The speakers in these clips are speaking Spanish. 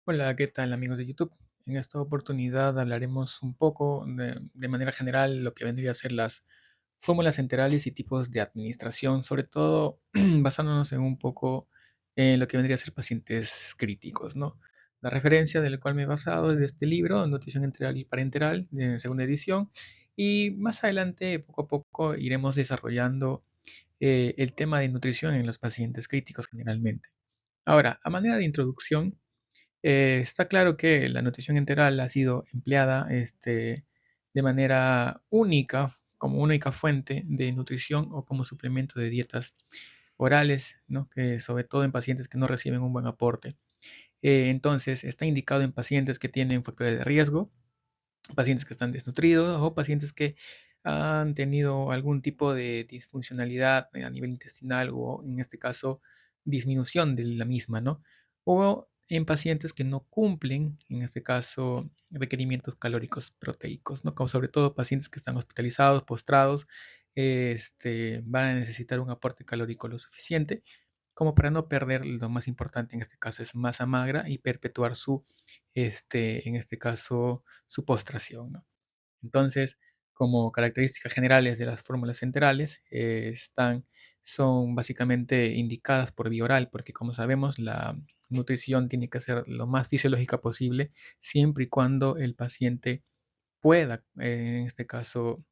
Hola, ¿qué tal amigos de YouTube? En esta oportunidad hablaremos un poco de manera general lo que vendría a ser las fórmulas enterales y tipos de administración, sobre todo basándonos en un poco en lo que vendría a ser pacientes críticos, ¿no? La referencia de la cual me he basado es de este libro, Nutrición Enteral y Parenteral, de segunda edición, y más adelante, poco a poco, iremos desarrollando el tema de nutrición en los pacientes críticos generalmente. Ahora, a manera de introducción, está claro que la nutrición enteral ha sido empleada de manera única, como única fuente de nutrición o como suplemento de dietas orales, ¿no? Que sobre todo en pacientes que no reciben un buen aporte. Entonces, está indicado en pacientes que tienen factores de riesgo, pacientes que están desnutridos o pacientes que han tenido algún tipo de disfuncionalidad a nivel intestinal o en este caso disminución de la misma, ¿no? O en pacientes que no cumplen, en este caso, requerimientos calóricos proteicos, ¿no? Como sobre todo pacientes que están hospitalizados, postrados, van a necesitar un aporte calórico lo suficiente como para no perder lo más importante en este caso es masa magra y perpetuar en este caso, su postración, ¿no? Entonces, como características generales de las fórmulas enterales, son básicamente indicadas por vía oral, porque como sabemos, la nutrición tiene que ser lo más fisiológica posible, siempre y cuando el paciente pueda, en este caso,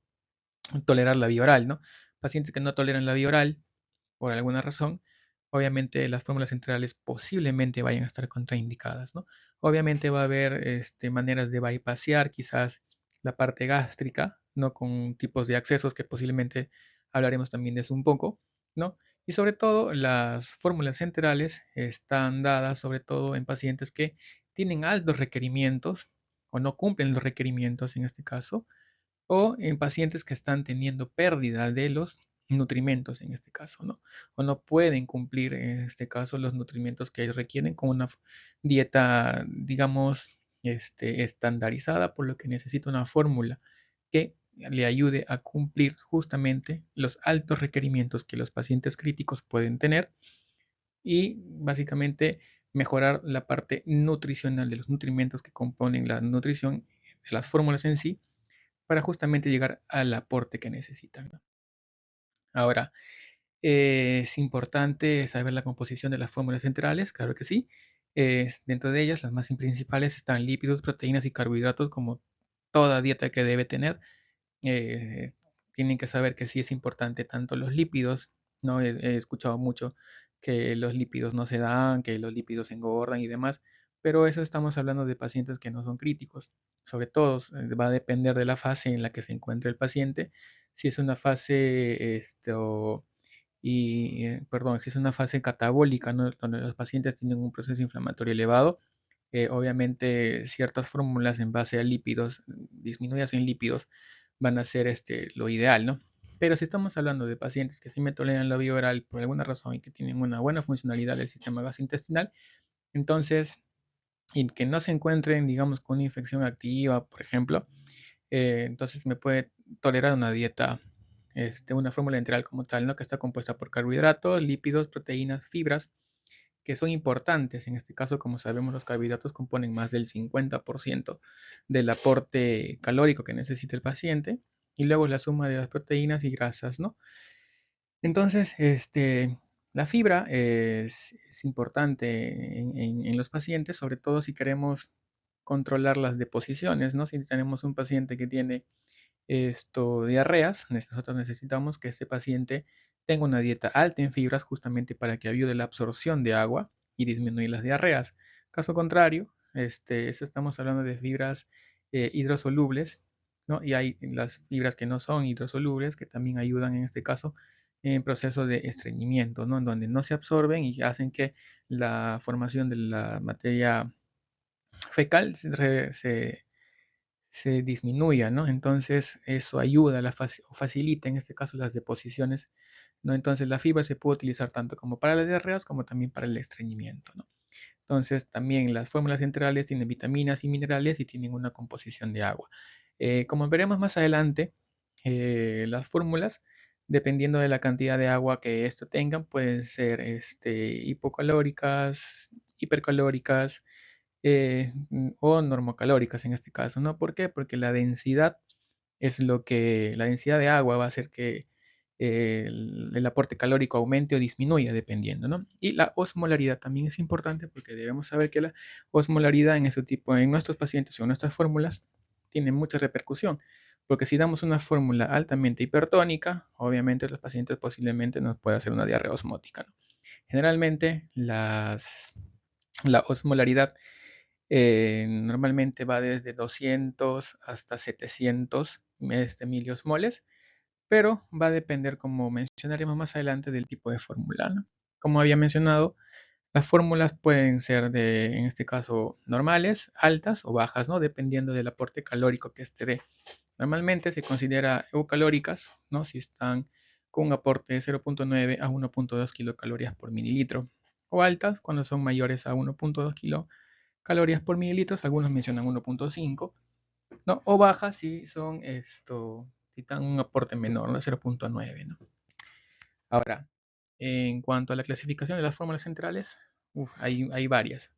tolerar la vía oral, ¿no? Pacientes que no toleran la vía oral, por alguna razón, obviamente las fórmulas centrales posiblemente vayan a estar contraindicadas, ¿no? Obviamente va a haber maneras de bypassear quizás la parte gástrica, ¿no? Con tipos de accesos que posiblemente hablaremos también de eso un poco, ¿no? Y sobre todo las fórmulas centrales están dadas sobre todo en pacientes que tienen altos requerimientos o no cumplen los requerimientos en este caso, o en pacientes que están teniendo pérdida de los nutrimentos en este caso, ¿no? O no pueden cumplir en este caso los nutrimentos que requieren con una dieta, digamos, estandarizada, por lo que necesita una fórmula que le ayude a cumplir justamente los altos requerimientos que los pacientes críticos pueden tener y básicamente mejorar la parte nutricional de los nutrimentos que componen la nutrición de las fórmulas en sí para justamente llegar al aporte que necesitan, ¿no? Ahora, es importante saber la composición de las fórmulas centrales, claro que sí. Dentro de ellas, las más principales están lípidos, proteínas y carbohidratos, como toda dieta que debe tener. Eh, Tienen que saber que sí es importante tanto los lípidos, ¿no? He escuchado mucho que los lípidos no se dan, que los lípidos engordan y demás, pero eso estamos hablando de pacientes que no son críticos. Sobre todo, va a depender de la fase en la que se encuentre el paciente. Si es una fase, perdón, si es una fase catabólica, ¿no? Donde los pacientes tienen un proceso inflamatorio elevado, obviamente ciertas fórmulas en base a lípidos, disminuidas en lípidos, van a ser lo ideal, ¿no? Pero si estamos hablando de pacientes que sí me toleran la vía oral por alguna razón y que tienen una buena funcionalidad del sistema gastrointestinal, entonces, y que no se encuentren, digamos, con una infección activa, por ejemplo, entonces me puede tolerar una dieta, una fórmula enteral como tal, ¿no? Que está compuesta por carbohidratos, lípidos, proteínas, fibras, que son importantes. En este caso, como sabemos, los carbohidratos componen más del 50% del aporte calórico que necesita el paciente, y luego la suma de las proteínas y grasas, ¿no? Entonces, la fibra es importante en los pacientes, sobre todo si queremos controlar las deposiciones, ¿no? Si tenemos un paciente que tiene diarreas, nosotros necesitamos que este paciente tenga una dieta alta en fibras justamente para que ayude la absorción de agua y disminuir las diarreas. Caso contrario, eso estamos hablando de fibras hidrosolubles, ¿no? Y hay las fibras que no son hidrosolubles que también ayudan en este caso en proceso de estreñimiento, ¿no? En donde no se absorben y hacen que la formación de la materia fecal se disminuya, ¿no? Entonces eso ayuda o facilita en este caso las deposiciones, ¿no? Entonces la fibra se puede utilizar tanto como para las diarreas como también para el estreñimiento, ¿no? Entonces también las fórmulas centrales tienen vitaminas y minerales y tienen una composición de agua. Como veremos más adelante, las fórmulas, dependiendo de la cantidad de agua que ésta tengan, pueden ser hipocalóricas, hipercalóricas, o normocalóricas en este caso, ¿no? ¿Por qué? Porque la densidad es la densidad de agua va a hacer que el aporte calórico aumente o disminuya dependiendo, ¿no? Y la osmolaridad también es importante porque debemos saber que la osmolaridad en nuestros pacientes o en nuestras fórmulas tiene mucha repercusión, porque si damos una fórmula altamente hipertónica, obviamente los pacientes posiblemente nos puede hacer una diarrea osmótica, ¿no? Generalmente la osmolaridad normalmente va desde 200 hasta 700 miliosmoles, pero va a depender, como mencionaremos más adelante, del tipo de fórmula, ¿no? Como había mencionado, las fórmulas pueden ser en este caso, normales, altas o bajas, ¿no? Dependiendo del aporte calórico que este dé. Normalmente se considera eucalóricas, ¿no? Si están con un aporte de 0,9 a 1,2 kilocalorías por mililitro. O altas cuando son mayores a 1,2 kilocalorías por mililitro, algunos mencionan 1,5, ¿no? O bajas si dan un aporte menor, ¿no? 0,9, ¿no? Ahora, en cuanto a la clasificación de las fórmulas centrales, hay varias.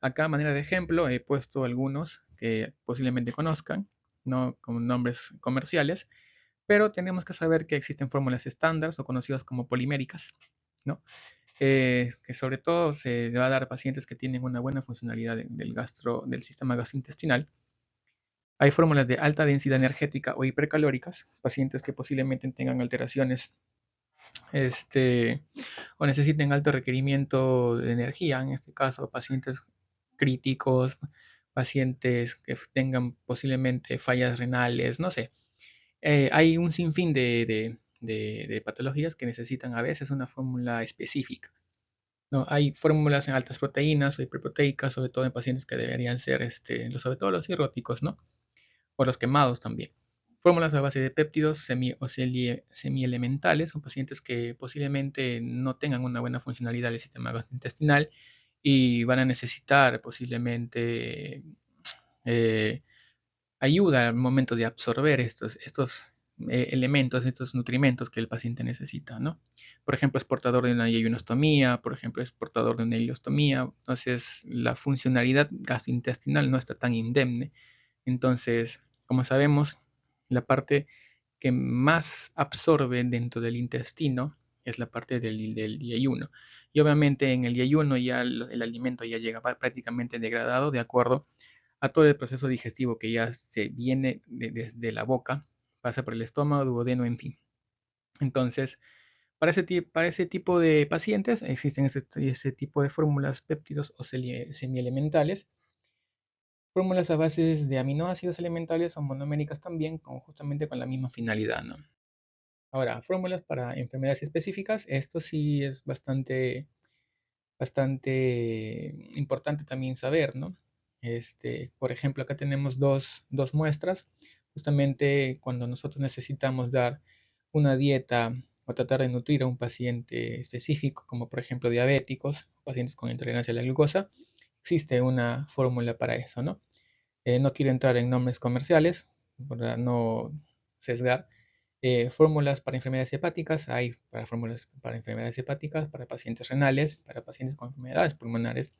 Acá, a manera de ejemplo, he puesto algunos que posiblemente conozcan, no con nombres comerciales, pero tenemos que saber que existen fórmulas estándar o conocidas como poliméricas, ¿no? Que sobre todo se le va a dar a pacientes que tienen una buena funcionalidad del sistema gastrointestinal. Hay fórmulas de alta densidad energética o hipercalóricas, pacientes que posiblemente tengan alteraciones este, o necesiten alto requerimiento de energía, en este caso pacientes críticos, pacientes que tengan posiblemente fallas renales, no sé. Hay un sinfín de patologías que necesitan a veces una fórmula específica, ¿no? Hay fórmulas en altas proteínas o hiperproteicas, sobre todo en pacientes que deberían ser, sobre todo los cirróticos, ¿no? O los quemados también. Fórmulas a base de péptidos semielementales, son pacientes que posiblemente no tengan una buena funcionalidad del sistema gastrointestinal y van a necesitar posiblemente eh, ayuda al momento de absorber estos elementos, estos nutrimentos que el paciente necesita, ¿no? Por ejemplo, es portador de una yeyunostomía, por ejemplo, es portador de una ileostomía, entonces la funcionalidad gastrointestinal no está tan indemne. Entonces, como sabemos, la parte que más absorbe dentro del intestino es la parte del yeyuno. Y obviamente en el yeyuno ya el alimento ya llega prácticamente degradado de acuerdo a todo el proceso digestivo que ya se viene desde la boca, pasa por el estómago, duodeno, en fin. Entonces, para ese tipo de pacientes existen ese tipo de fórmulas péptidos o semielementales, fórmulas a base de aminoácidos elementales o monoméricas también, justamente con la misma finalidad, ¿no? Ahora, fórmulas para enfermedades específicas, esto sí es bastante importante también saber, ¿no? Por ejemplo, acá tenemos dos muestras, justamente cuando nosotros necesitamos dar una dieta o tratar de nutrir a un paciente específico, como por ejemplo diabéticos, pacientes con intolerancia a la glucosa, existe una fórmula para eso, ¿no? No quiero entrar en nombres comerciales para no sesgar. Fórmulas para enfermedades hepáticas, hay para fórmulas para enfermedades hepáticas, para pacientes renales, para pacientes con enfermedades pulmonares,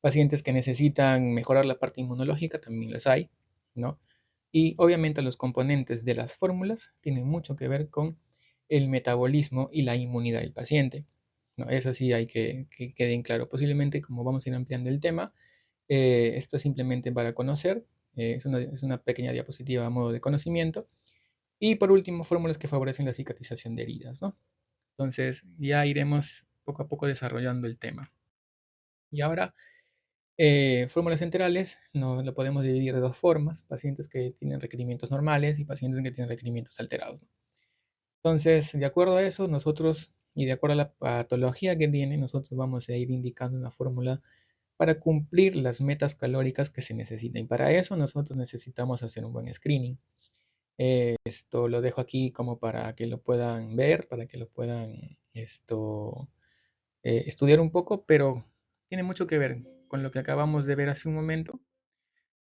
pacientes que necesitan mejorar la parte inmunológica, también las hay, ¿no? Y obviamente los componentes de las fórmulas tienen mucho que ver con el metabolismo y la inmunidad del paciente, ¿no? Eso sí hay que quede en claro. Posiblemente, como vamos a ir ampliando el tema, esto es simplemente para conocer, es una pequeña diapositiva a modo de conocimiento. Y por último, fórmulas que favorecen la cicatrización de heridas, ¿no? Entonces, ya iremos poco a poco desarrollando el tema. Y ahora, fórmulas enterales no, lo podemos dividir de dos formas, pacientes que tienen requerimientos normales y pacientes que tienen requerimientos alterados, ¿no? Entonces, de acuerdo a eso, nosotros, y de acuerdo a la patología que tiene, nosotros vamos a ir indicando una fórmula para cumplir las metas calóricas que se necesitan. Y para eso nosotros necesitamos hacer un buen screening. Esto lo dejo aquí como para que lo puedan ver, para que lo puedan estudiar un poco, pero tiene mucho que ver con lo que acabamos de ver hace un momento.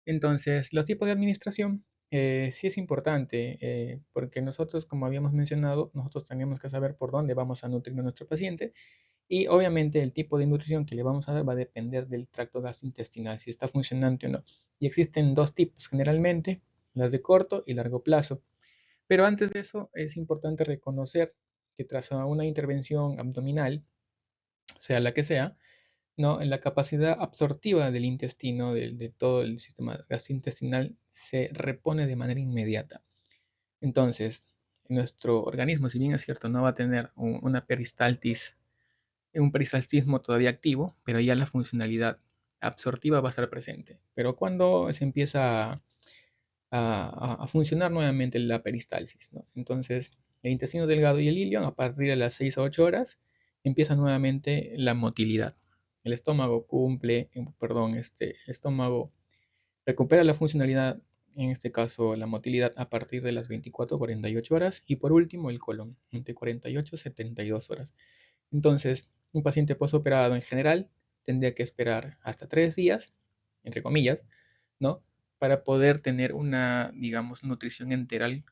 Entonces, los tipos de administración sí es importante, porque nosotros, como habíamos mencionado, nosotros tenemos que saber por dónde vamos a nutrir a nuestro paciente Y obviamente el tipo de nutrición que le vamos a dar va a depender del tracto gastrointestinal, si está funcionante o no. Y existen dos tipos generalmente, las de corto y largo plazo. Pero antes de eso es importante reconocer que tras una intervención abdominal, sea la que sea, ¿no? La capacidad absortiva del intestino, de todo el sistema gastrointestinal, se repone de manera inmediata. Entonces, nuestro organismo, si bien es cierto, no va a tener una peristaltis, un peristaltismo todavía activo, pero ya la funcionalidad absortiva va a estar presente. Pero cuando se empieza a funcionar nuevamente la peristalsis, ¿no? Entonces, el intestino delgado y el ilion, a partir de las 6 a 8 horas, empieza nuevamente la motilidad. El estómago el estómago recupera la funcionalidad, en este caso la motilidad, a partir de las 24 a 48 horas. Y por último, el colon, entre 48 y 72 horas. Entonces, un paciente postoperado en general tendría que esperar hasta 3 días, entre comillas, ¿no? Para poder tener una, digamos, nutrición enteral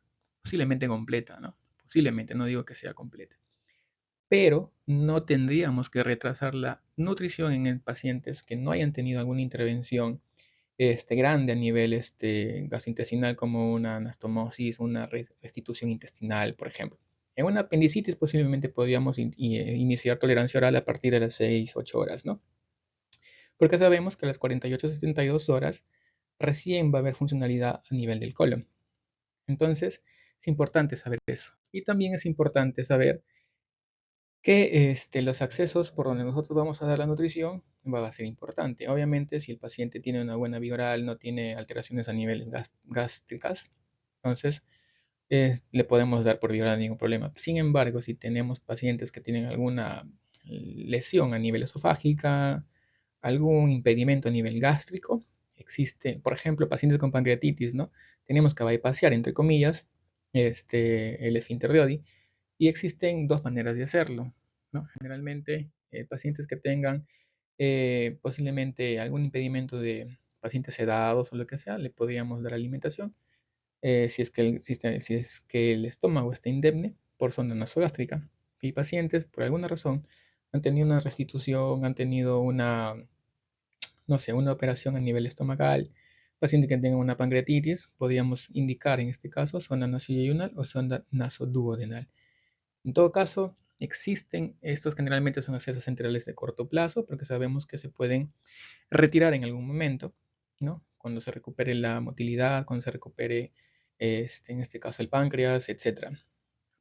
posiblemente completa, ¿no? Posiblemente, no digo que sea completa. Pero no tendríamos que retrasar la nutrición en pacientes que no hayan tenido alguna intervención grande a nivel gastrointestinal, como una anastomosis, una restitución intestinal, por ejemplo. En una apendicitis posiblemente podríamos iniciar tolerancia oral a partir de las 6-8 horas, ¿no? Porque sabemos que a las 48-72 horas recién va a haber funcionalidad a nivel del colon. Entonces, es importante saber eso. Y también es importante saber que los accesos por donde nosotros vamos a dar la nutrición va a ser importante. Obviamente, si el paciente tiene una buena vía oral, no tiene alteraciones a nivel gástricas, entonces le podemos dar por vía oral ningún problema. Sin embargo, si tenemos pacientes que tienen alguna lesión a nivel esofágica, algún impedimento a nivel gástrico, existe, por ejemplo, pacientes con pancreatitis, ¿no? Tenemos que bypassar, entre comillas, el esfínter de Oddi, y existen dos maneras de hacerlo, ¿no? Generalmente, pacientes que tengan posiblemente algún impedimento de pacientes sedados o lo que sea, le podríamos dar alimentación si es que el estómago está indemne por sonda nasogástrica. Y pacientes, por alguna razón, han tenido una restitución, han tenido una, no sé, una operación a nivel estomacal, paciente que tenga una pancreatitis, podríamos indicar en este caso sonda nasoyeyunal o sonda nasoduodenal. En todo caso, existen, estos generalmente son accesos centrales de corto plazo, porque sabemos que se pueden retirar en algún momento, ¿no? Cuando se recupere la motilidad, cuando se recupere, en este caso, el páncreas, etcétera.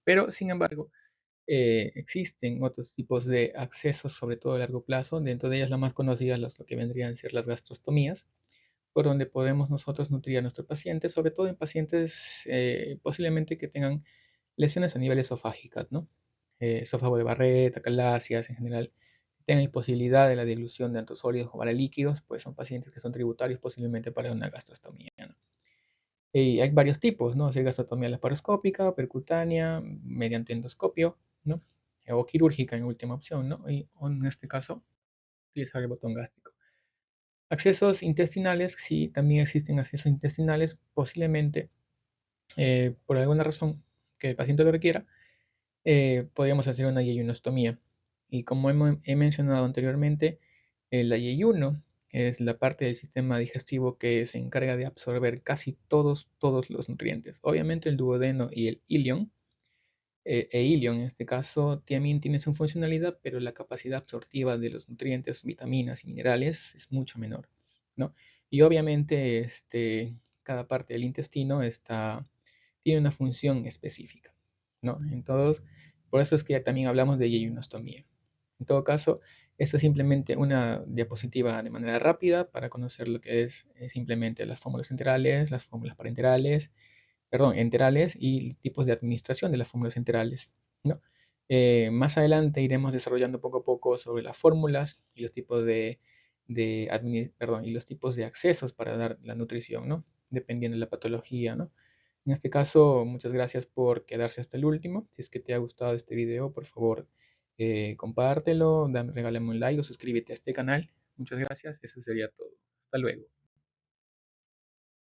Pero, sin embargo, existen otros tipos de accesos, sobre todo a largo plazo. Dentro de ellas, la más conocida, lo que vendrían a ser las gastrostomías, por donde podemos nosotros nutrir a nuestro paciente, sobre todo en pacientes posiblemente que tengan lesiones a nivel esofágicas, ¿no? Esófago de Barrett, acalasias en general, tengan posibilidad de la dilución de tanto sólidos como de líquidos, pues son pacientes que son tributarios posiblemente para una gastrostomía, ¿no? Y hay varios tipos, ¿no? Si hay gastrostomía laparoscópica, percutánea, mediante endoscopio, ¿no? O quirúrgica en última opción, ¿no? Y o en este caso, utilizar el botón gástrico. Accesos intestinales, si también existen accesos intestinales, posiblemente por alguna razón que el paciente lo requiera, podríamos hacer una yeyunostomía. Y como he mencionado anteriormente, la yeyuno es la parte del sistema digestivo que se encarga de absorber casi todos los nutrientes. Obviamente el duodeno y el ilion, ilion en este caso, también tiene su funcionalidad, pero la capacidad absortiva de los nutrientes, vitaminas y minerales es mucho menor, ¿no? Y obviamente cada parte del intestino tiene una función específica, ¿no? Entonces, por eso es que también hablamos de yeyunostomía. En todo caso, esto es simplemente una diapositiva de manera rápida para conocer lo que es simplemente las fórmulas enterales, las fórmulas parenterales, perdón, enterales y tipos de administración de las fórmulas enterales, ¿no? Más adelante iremos desarrollando poco a poco sobre las fórmulas y los tipos y los tipos de accesos para dar la nutrición, ¿no? Dependiendo de la patología, ¿no? En este caso, muchas gracias por quedarse hasta el último. Si es que te ha gustado este video, por favor, compártelo, regálame un like o suscríbete a este canal. Muchas gracias, eso sería todo. Hasta luego.